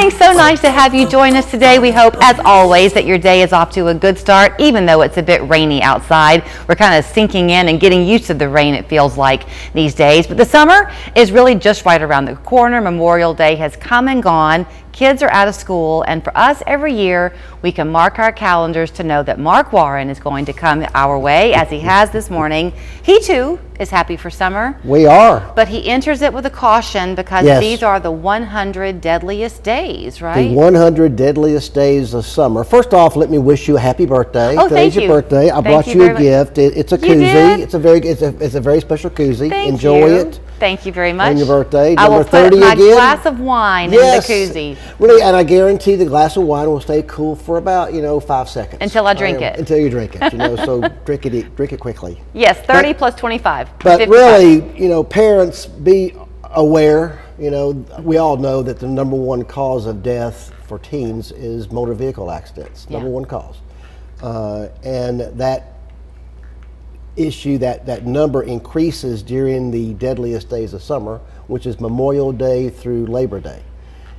morning. So nice to have you join us today. We hope, as always, that your day is off to a good start, even though it's a bit rainy outside. We're kind of sinking in and getting used to the rain, it feels like, these days. But the summer is really just right around the corner. Memorial Day has come and gone. Kids are out of school, and for us, every year, we can mark our calendars to know that Mark Warren is going to come our way, as he has this morning. He, too, is happy for summer. We are. But he enters it with a caution because these are the 100 deadliest days, right? The 100 deadliest days of summer. First off, let me wish you a happy birthday. Oh, thank you. Today's your birthday. I brought you a gift. It's a koozie. It's a very special koozie. Enjoy it. Thank you very much. On your birthday. I will Number 30 put my again. glass of wine in the koozie. Really, and I guarantee the glass of wine will stay cool for about 5 seconds. Until I drink it. Until you drink it. So drink it quickly. Yes, 30 plus 25. But 55. really, parents, be aware. We all know that the number one cause of death for teens is motor vehicle accidents. Number one cause, and that issue, that number increases during the deadliest days of summer, which is Memorial Day through Labor Day.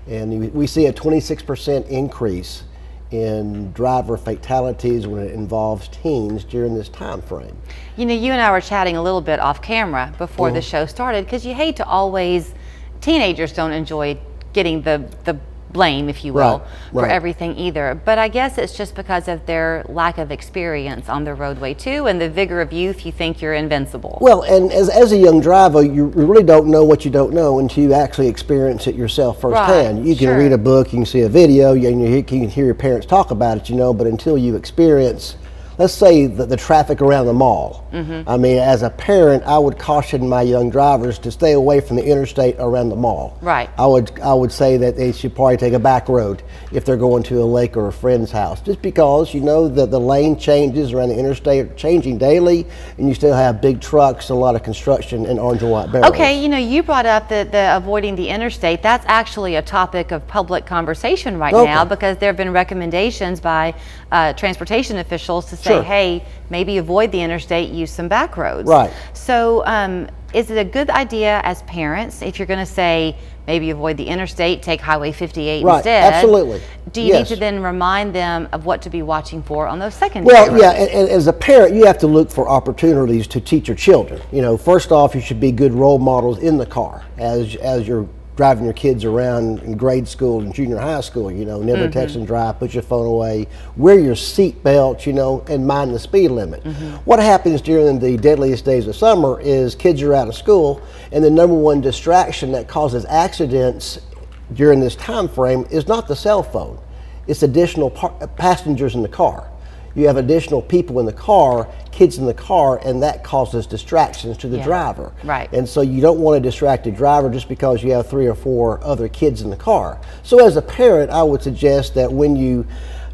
And we see a 26% increase in driver fatalities when it involves teens during this time frame. You and I were chatting a little bit off camera before the show started, because you hate to always, teenagers don't enjoy getting the blame, if you will, for everything either. But I guess it's just because of their lack of experience on the roadway too, and the vigor of youth. You think you're invincible. Well, and as a young driver, you really don't know what you don't know until you actually experience it yourself firsthand. You can read a book, you can see a video, you can hear your parents talk about it, but until you experience, let's say the traffic around the mall. I mean, as a parent, I would caution my young drivers to stay away from the interstate around the mall. Right. I would say that they should probably take a back road if they're going to a lake or a friend's house, just because that the lane changes around the interstate are changing daily, and you still have big trucks, a lot of construction, and orange and white barrels. Okay, you brought up the avoiding the interstate. That's actually a topic of public conversation right now, because there have been recommendations by transportation officials to say, hey, maybe avoid the interstate, use some back roads. Right. So is it a good idea as parents, if you're going to say maybe avoid the interstate, take Highway 58 instead? Absolutely. Do you need to then remind them of what to be watching for on those secondary roads? Well, and as a parent, you have to look for opportunities to teach your children. First off, you should be good role models in the car as you're driving your kids around in grade school and junior high school. Never text and drive, put your phone away, wear your seat belt, and mind the speed limit. What happens during the deadliest days of summer is kids are out of school, and the number one distraction that causes accidents during this time frame is not the cell phone, it's additional passengers in the car. You have additional people in the car, kids in the car, and that causes distractions to the driver. Right. And so you don't want a distracted driver just because you have 3 or 4 other kids in the car. So as a parent, I would suggest that when you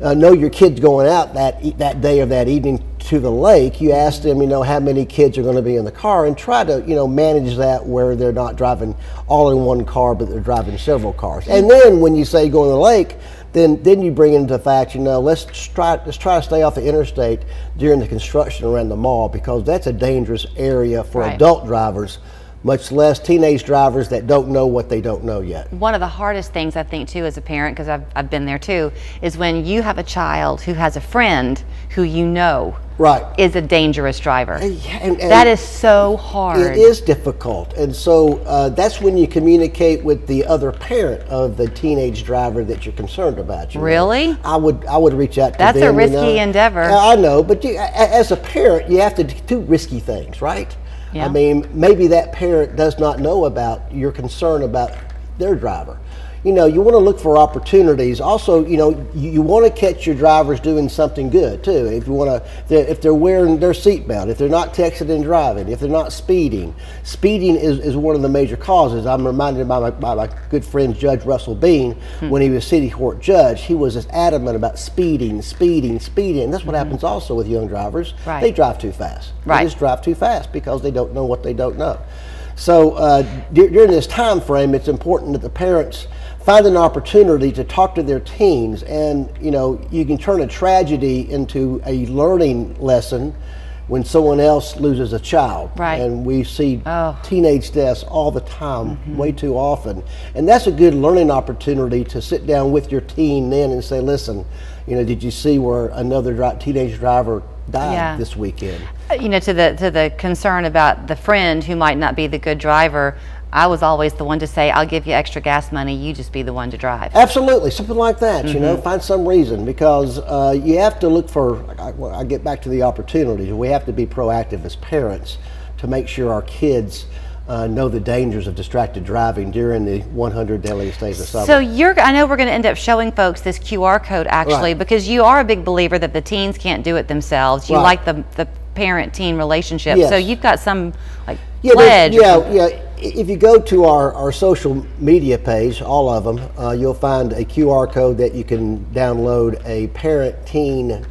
know your kid's going out that day or that evening to the lake, you ask them, how many kids are going to be in the car, and try to, manage that where they're not driving all in one car, but they're driving several cars. And then when you say go in the lake, then you bring into the fact, let's try to stay off the interstate during the construction around the mall, because that's a dangerous area for adult drivers, much less teenage drivers that don't know what they don't know yet. One of the hardest things I think too as a parent, because I've been there too, is when you have a child who has a friend who is a dangerous driver. And that is so hard. It is difficult, and so that's when you communicate with the other parent of the teenage driver that you're concerned about. Really? I would reach out to them. That's a risky endeavor. I know, but as a parent, you have to do risky things, right? Yeah. I mean, maybe that parent does not know about your concern about their driver. You want to look for opportunities. Also, you want to catch your drivers doing something good too. If they're wearing their seatbelt, if they're not texting and driving, if they're not speeding. Speeding is one of the major causes. I'm reminded by my good friend Judge Russell Bean, when he was city court judge. He was just adamant about speeding. And that's what happens also with young drivers. Right. They drive too fast. Right. They just drive too fast because they don't know what they don't know. So during this time frame, it's important that the parents find an opportunity to talk to their teens, and you can turn a tragedy into a learning lesson when someone else loses a child. Right. And we see Oh. teenage deaths all the time, way too often. And that's a good learning opportunity to sit down with your teen then and say, listen, you know, did you see where another teenage driver died this weekend? You know, to the concern about the friend who might not be the good driver, I was always the one to say, I'll give you extra gas money, you just be the one to drive. Absolutely, something like that, you know, find some reason, because you have to look for, I get back to the opportunities, we have to be proactive as parents to make sure our kids know the dangers of distracted driving during the 100 deadliest days of summer. So I know we're going to end up showing folks this QR code actually, Right. because you are a big believer that the teens can't do it themselves. You Right. like the parent-teen relationship. Yes. So you've got some like Yeah, pledge. yeah. If you go to our social media page, all of them, you'll find a QR code that you can download a parent-teen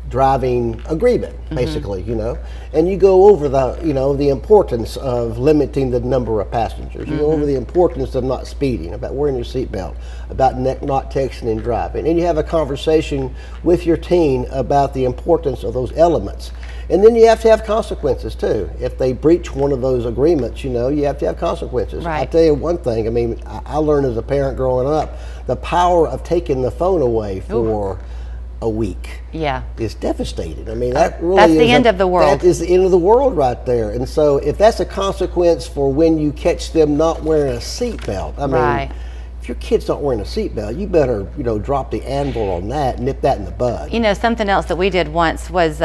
driving agreement, basically, you know, and you go over the importance of limiting the number of passengers. You go over the importance of not speeding, about wearing your seatbelt, about not texting and driving, and you have a conversation with your teen about the importance of those elements. And then you have to have consequences too. If they breach one of those agreements, you know, you have to have consequences. Right. I'll tell you one thing, I mean, I learned as a parent growing up, the power of taking the phone away for a week is devastating. I mean, that really that's the end of the world. That is the end of the world right there. And so if that's a consequence for when you catch them not wearing a seatbelt, I mean, Right. if your kid's not wearing a seatbelt, you better, you know, drop the anvil on that, nip that in the bud. You know, something else that we did once was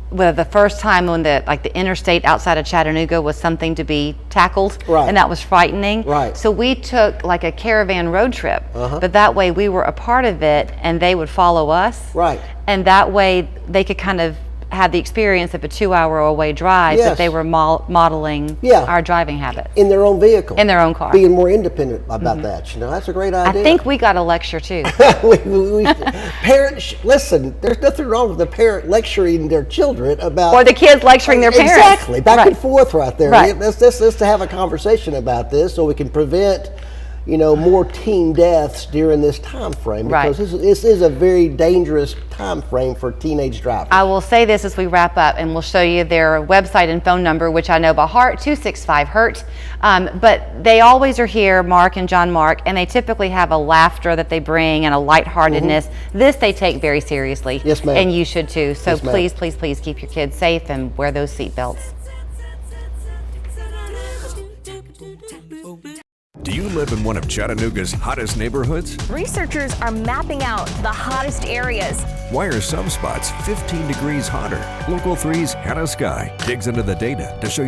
well, the first time when the interstate outside of Chattanooga was something to be tackled, Right. and that was frightening. Right. So we took like a caravan road trip, but that way we were a part of it, and they would follow us. Right. And that way they could kind of have the experience of a 2-hour away drive, Yes. but they were modeling Yeah. our driving habits In their own vehicle. in their own car. Being more independent about that, you know, that's a great I idea. think we got a lecture too. Parents, listen, there's nothing wrong with the parent lecturing their children about. Or the kids lecturing their parents. Exactly, back Right. and forth right there. Right. Let's to have a conversation about this so we can prevent, you know, more teen deaths during this time frame, Right. because this is a very dangerous time frame for teenage drivers. I will say this as we wrap up, and we'll show you their website and phone number, which I know by heart, 265-HURT. But they always are here, Mark and John Mark, and they typically have a laughter that they bring and a lightheartedness. This they take very seriously. Yes, ma'am. And you should too. So Yes, ma'am. please, please, please keep your kids safe and wear those seatbelts. Do you live in one of Chattanooga's hottest neighborhoods? Researchers are mapping out the hottest areas. Why are some spots 15 degrees hotter? Local 3's Hannah Sky digs into the data to show you